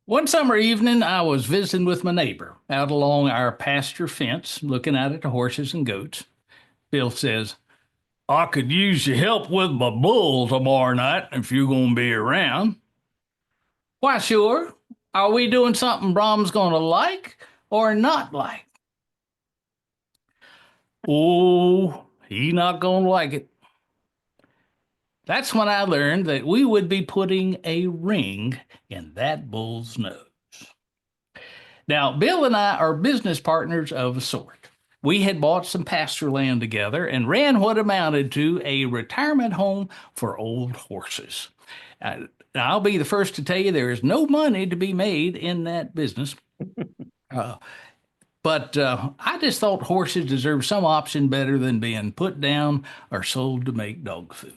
One summer evening, I was visiting with my neighbor out along our pasture fence, looking out at the horses and goats. Bill says, I could use your help with my bull tomorrow night if you're going to be around. Why, sure. Are we doing something Brahm's going to like or not like? Oh, he not going to like it. That's when I learned that we would be putting a ring in that bull's nose. Now, Bill and I are business partners of a sort. We had bought some pasture land together and ran what amounted to a retirement home for old horses. I'll be the first to tell you there is no money to be made in that business. Uh, but I just thought horses deserve some option better than being put down or sold to make dog food.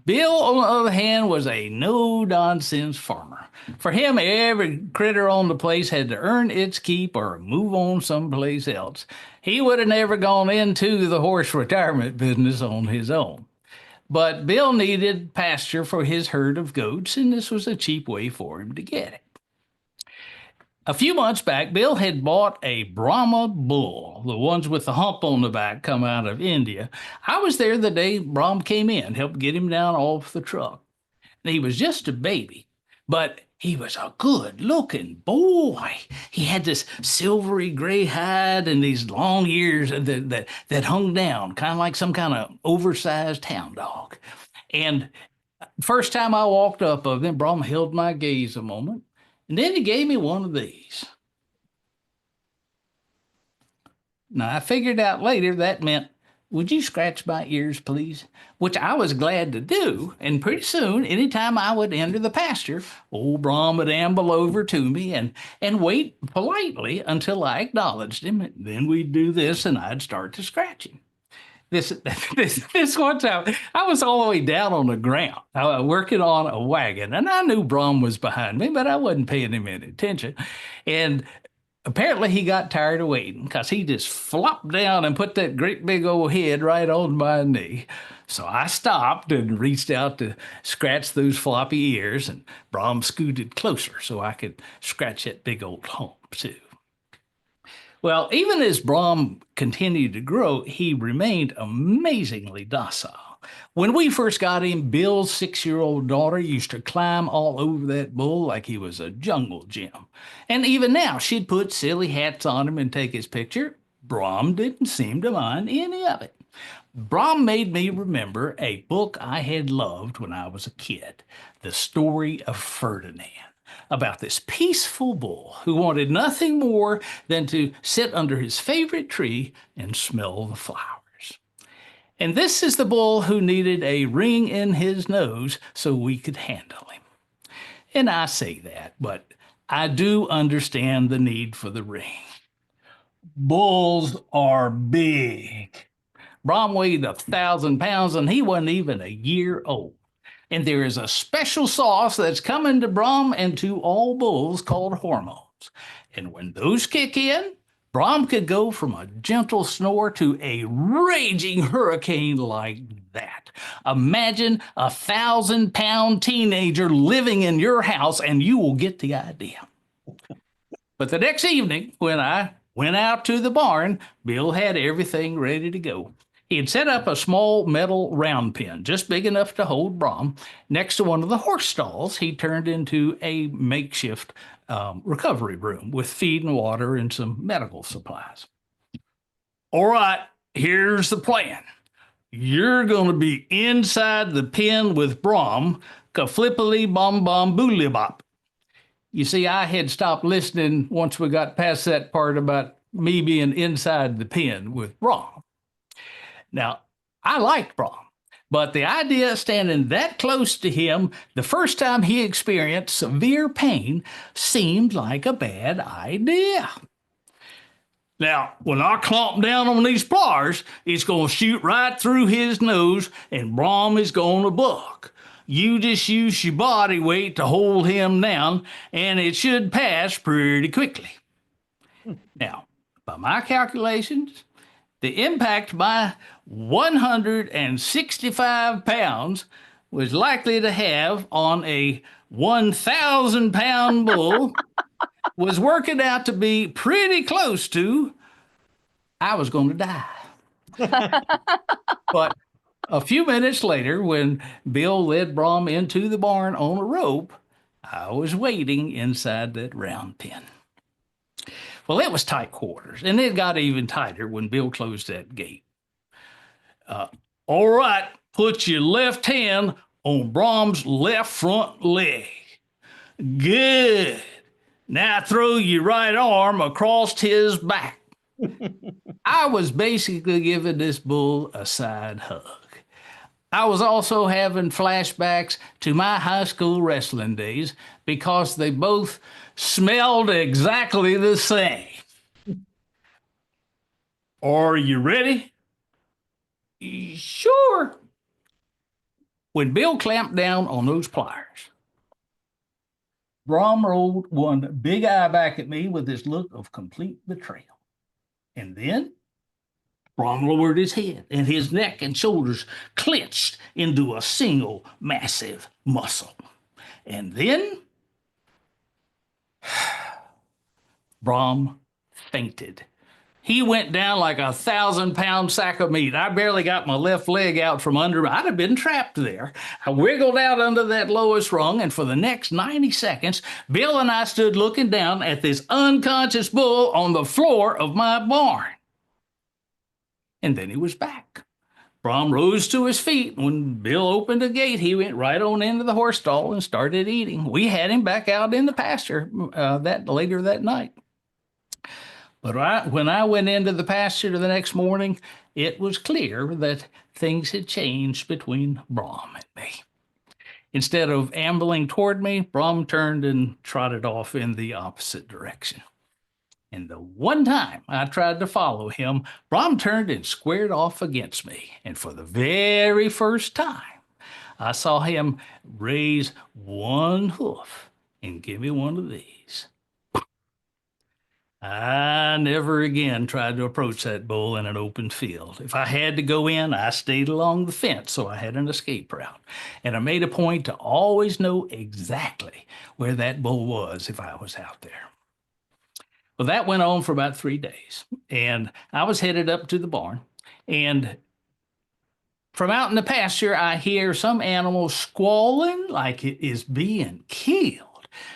Bill, on the other hand, was a no nonsense farmer. For him, every critter on the place had to earn its keep or move on someplace else. He would have never gone into the horse retirement business on his own. But Bill needed pasture for his herd of goats, and this was a cheap way for him to get it. A few months back, Bill had bought a Brahma bull, the ones with the hump on the back come out of India. I was there the day Brahm came in, helped get him down off the truck. And he was just a baby, but he was a good looking boy. He had this silvery gray hide and these long ears that hung down, kind of like some kind of oversized hound dog. And first time I walked up of him, Brahm held my gaze a moment. And then he gave me one of these. Now, I figured out later that meant, would you scratch my ears, please? Which I was glad to do. And pretty soon, anytime I would enter the pasture, old Brahm would amble over to me and wait politely until I acknowledged him. And then we'd do this and I'd start to scratch him. This one time, I was all the way down on the ground, working on a wagon, and I knew Brahm was behind me, but I wasn't paying him any attention. And apparently, he got tired of waiting because he just flopped down and put that great big old head right on my knee. So I stopped and reached out to scratch those floppy ears, and Brahm scooted closer so I could scratch that big old hump too. Well, even as Brahm continued to grow, he remained amazingly docile. When we first got him, Bill's 6-year-old daughter used to climb all over that bull like he was a jungle gym. And even now, she'd put silly hats on him and take his picture. Brahm didn't seem to mind any of it. Brahm made me remember a book I had loved when I was a kid, The Story of Ferdinand, about this peaceful bull who wanted nothing more than to sit under his favorite tree and smell the flowers. And this is the bull who needed a ring in his nose so we could handle him. And I say that, but I do understand the need for the ring. Bulls are big. Brahm weighed 1,000 pounds and he wasn't even a year old. And there is a special sauce that's coming to Brahm and to all bulls called hormones. And when those kick in, Brahm could go from a gentle snore to a raging hurricane like that. Imagine 1,000-pound teenager living in your house, and you will get the idea. But the next evening, when I went out to the barn, Bill had everything ready to go. He had set up a small metal round pen, just big enough to hold Brahm, next to one of the horse stalls he turned into a makeshift recovery room with feed and water and some medical supplies. All right, here's the plan. You're going to be inside the pen with Brahm, ka-flippily bom bom boodly bop. You see, I had stopped listening once we got past that part about me being inside the pen with Brahm. Now, I liked Brahm, but the idea of standing that close to him the first time he experienced severe pain seemed like a bad idea. Now, when I clomp down on these pliers, it's going to shoot right through his nose and Brahm is going to buck. You just use your body weight to hold him down and it should pass pretty quickly. Now, by my calculations, the impact my 165 pounds was likely to have on a 1,000-pound bull was working out to be pretty close to, I was going to die. But a few minutes later, when Bill led Brahm into the barn on a rope, I was waiting inside that round pen. Well, it was tight quarters, and it got even tighter when Bill closed that gate. All right, put your left hand on Brahm's left front leg. Good. Now throw your right arm across his back. I was basically giving this bull a side hug. I was also having flashbacks to my high school wrestling days because they both smelled exactly the same. Are you ready? Sure. When Bill clamped down on those pliers, Brahm rolled one big eye back at me with this look of complete betrayal. And then Brahm lowered his head, and his neck and shoulders clenched into a single massive muscle. And then Brahm fainted. He went down like a 1,000-pound sack of meat. I barely got my left leg out from under me. I'd have been trapped there. I wiggled out under that lowest rung, and for the next 90 seconds, Bill and I stood looking down at this unconscious bull on the floor of my barn. And then he was back. Brahm rose to his feet. When Bill opened the gate, he went right on into the horse stall and started eating. We had him back out in the pasture later that night. But when I went into the pasture the next morning, it was clear that things had changed between Brahm and me. Instead of ambling toward me, Brahm turned and trotted off in the opposite direction. And the one time I tried to follow him, Brahm turned and squared off against me. And for the very first time, I saw him raise one hoof and give me one of these. I never again tried to approach that bull in an open field. If I had to go in, I stayed along the fence so I had an escape route. And I made a point to always know exactly where that bull was if I was out there. Well, that went on for about 3 days. And I was headed up to the barn. And from out in the pasture, I hear some animal squalling like it is being killed.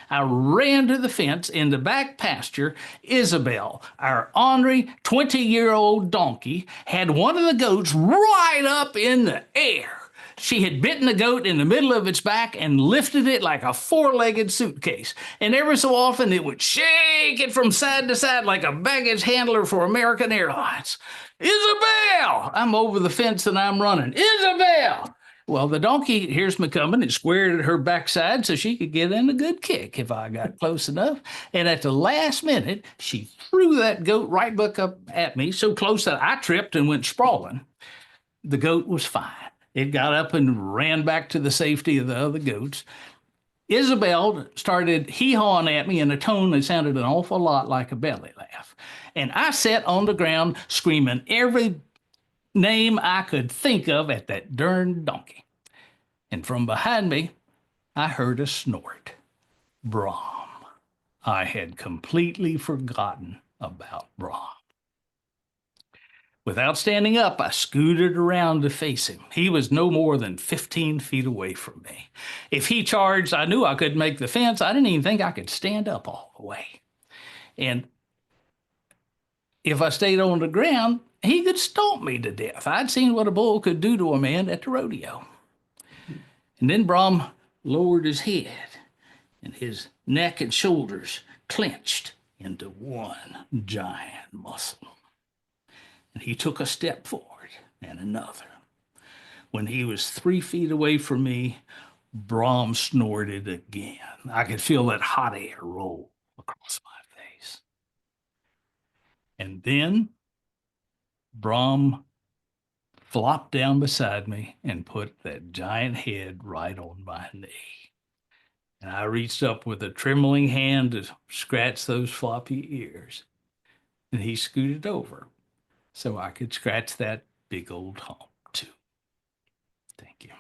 I ran to the fence in the back pasture. Isabel, our ornery 20-year-old donkey, had one of the goats right up in the air. She had bitten the goat in the middle of its back and lifted it like a four-legged suitcase. And every so often it would shake it from side to side like a baggage handler for American Airlines. Isabel! I'm over the fence and I'm running. Isabel! Well, the donkey hears me coming and squared at her backside so she could get in a good kick if I got close enough. And at the last minute, she threw that goat right back up at me so close that I tripped and went sprawling. The goat was fine. It got up and ran back to the safety of the other goats. Isabel started hee-hawing at me in a tone that sounded an awful lot like a belly laugh. And I sat on the ground screaming every name I could think of at that darn donkey. And from behind me, I heard a snort. Brahm. I had completely forgotten about Brahm. Without standing up, I scooted around to face him. He was no more than 15 feet away from me. If he charged, I knew I couldn't make the fence. I didn't even think I could stand up all the way. And if I stayed on the ground, he could stomp me to death. I'd seen what a bull could do to a man at the rodeo. And then Brahm lowered his head, and his neck and shoulders clenched into one giant muscle. And he took a step forward and another. When he was 3 feet away from me, Brahm snorted again. I could feel that hot air roll across my face. And then Brahm flopped down beside me and put that giant head right on my knee. And I reached up with a trembling hand to scratch those floppy ears. And he scooted over so I could scratch that big old hump too. Thank you.